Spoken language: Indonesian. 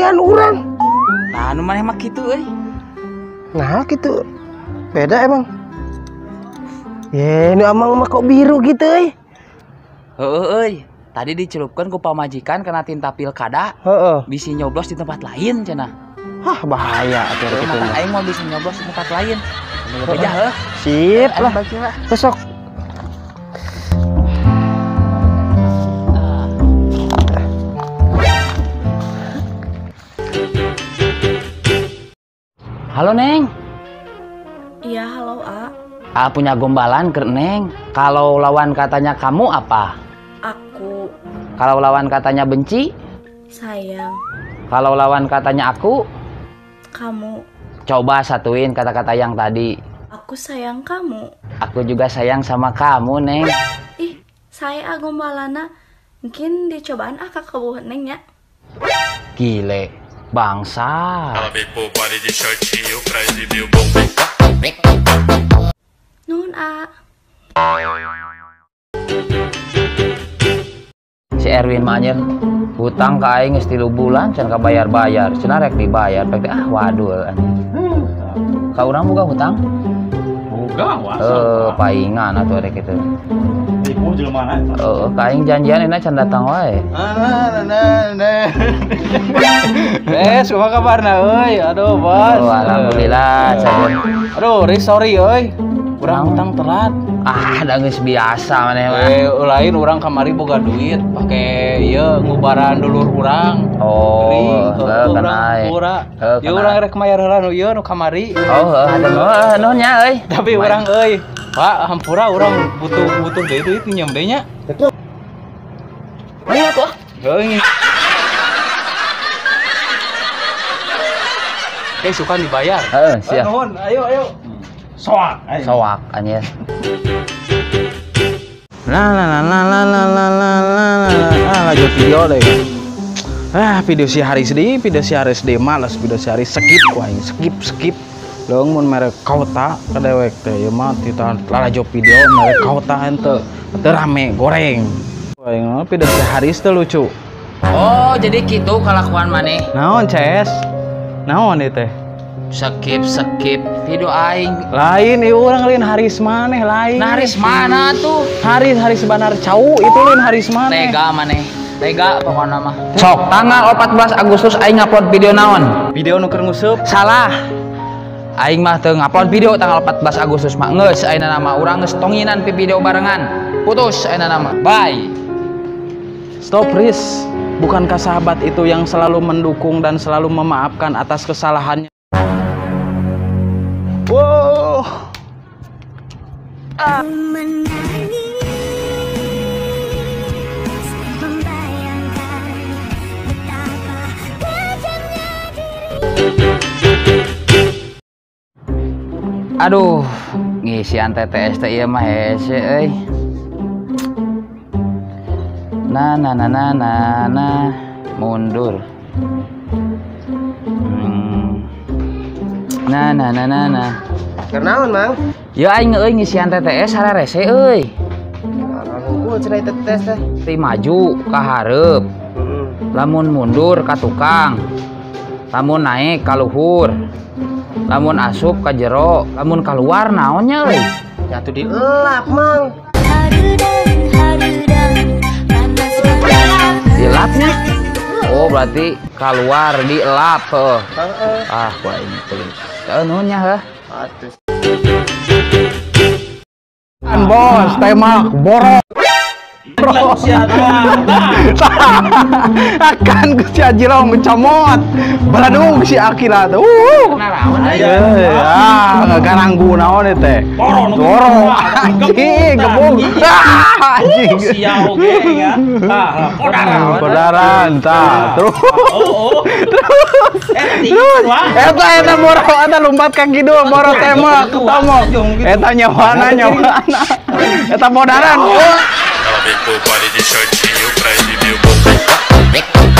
kerjaan orang. Nah, anu maneh mah kitu euy. Nah gitu. Beda emang. Ye, ini amang mah kok biru gitu euy. Heueuh euy. Tadi dicelupkeun ku pamajikan kena tinta pilkada. Heeh. Bisi nyoblos di tempat lain cenah. Hah, bahaya atuh Tuh, kitu mata mah. aing mau bisa nyoblos di tempat lain. Anu beja heuh. Sip lah. Besok. Halo Neng. Iya, halo A. A punya gombalan ke Neng. Kalau lawan katanya kamu apa? Aku Kalau lawan katanya benci? sayang Kalau lawan katanya aku? kamu. Coba satuin kata-kata yang tadi. Aku sayang kamu. Aku juga sayang sama kamu, Neng. Ih, saya agombalana. Mungkin dicobaan kakak kebuh neng ya. Gile, bangsa. Nun A. Si Erwin mah anjir hutang ka aing geus 3 bulan can kabayar-bayar. Cenah rek dibayar, pek teh waduh anjir. Ka urang boga hutang? Boga wasa. Paingan atuh rek kitu. Ibu jelema na. Ka aing janjian enak can datang wae. Kumaha kabarna euy? Aduh, Bos. Oh, alhamdulillah cadeun. Aduh, sorry euy. Urang hutang telat. Da geus biasa maneh mah. Lain urang kamari boga duit pake ieu ngubaran dulur urang. Oh, kana ae. Ya urang rek mayar heula nu ieu nu kamari. Oh, ada nuhunnya euy. Tapi urang euy, Pak, hampura urang butuh deui duit nyambe nya. Ayo kok. Heuh. Suka dibayar. Siap. Nuhun, ayo. Soak, ayo. Soak anjir. Lanjut video deh. Video si hari sedih males video si hari skip skip. Leung mun mere kauta kadewek teh ieu mah tita lanjut video mere kauta henteu rame goreng. Aing video si hari teh lucu. Oh, jadi gitu kelakuan maneh. Naon Ces? Naon ieu teh? Skip video aing. Lain ieu urang lain Haris maneh lain. Haris mana tuh? Haris Banar Cau itu lain Haris maneh. Lega maneh. Lega pokokna mah. Sok, tanggal 14 Agustus aing ngupload video naon? Video nu keur nguseup. Salah. Aing mah teu ngupload video tanggal 14 Agustus mah. Geus ayeuna nama urang geus tonginan pi video barengan. Putus ayeuna nama. Bye. Stop Riz. Bukankah sahabat itu yang selalu mendukung dan selalu memaafkan atas kesalahannya? Wow. Aduh, ngisian TTS teh ieu mah hese euy. Mundur. Kenaon, Mang? Ya aing euy ngisian TTS hararese euy. Aku cenah tes teh. Ti maju ka hareup. Lamun mundur ka tukang. Lamun naik ka luhur. Lamun asup ka jero, lamun keluar naonnya euy? Jatuh di elap, Mang. Dilapnya? Oh, berarti keluar dielap heuh. Ah, gua ini tulis. Nuhunnya heuh. Atus. Bos, tembak borok. Akan si Ajilong ngecomot baladung si Akila tuh ngegaranggu naon teh borong anjing gebung anjing kodaran tah terus eta borong ada lompat ka kidul borong tembak tomok eta nyawana eta bodaran Ela vem por baile de shortinho pra exibir o bumbum.